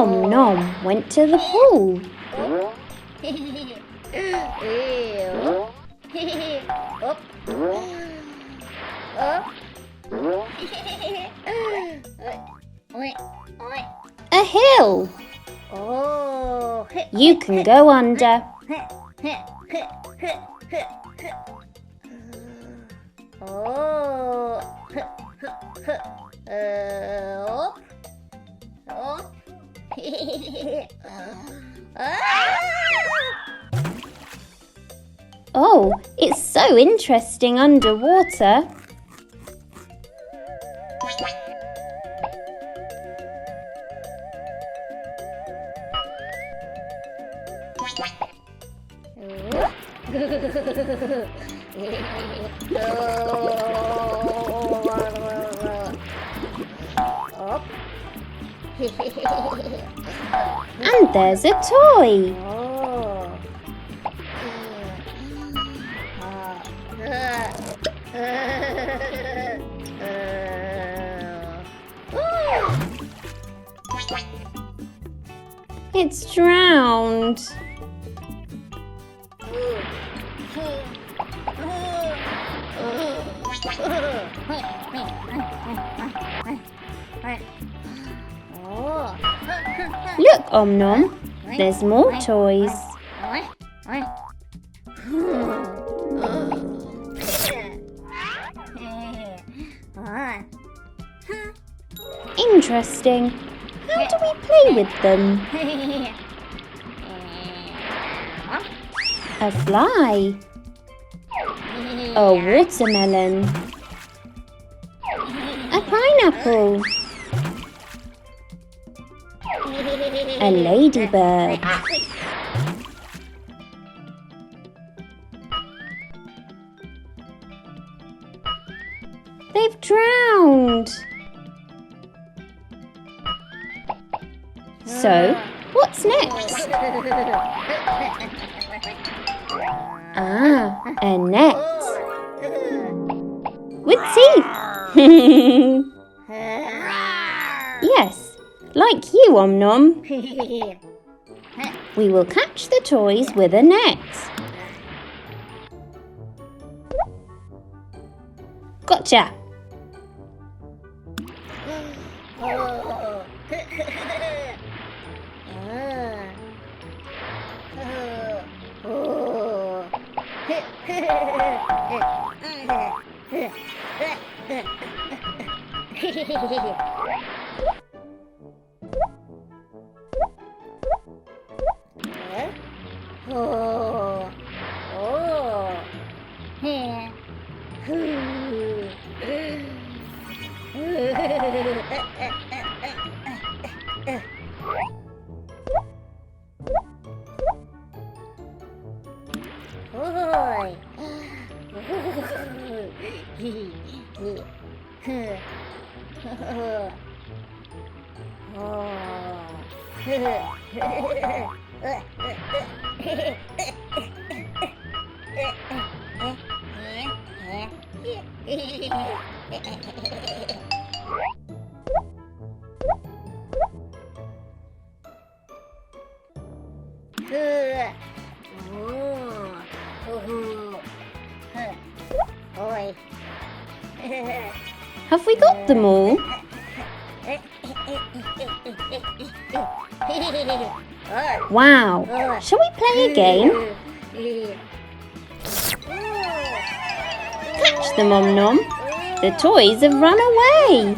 Om Nom went to the pool. A hill. You can go under. Oh, it's so interesting underwater. And there's a toy. It's drowned. Look, Om Nom, there's more toys. Interesting. How do we play with them? A fly. A watermelon. A pineapple. A ladybird. They've drowned. So, what's next? Ah, a net. With teeth. Yes, like you, Om Nom. We will catch the toys with a net. Gotcha. Have we got them all? Wow! Shall we play again? Catch them, Om Nom. The toys have run away.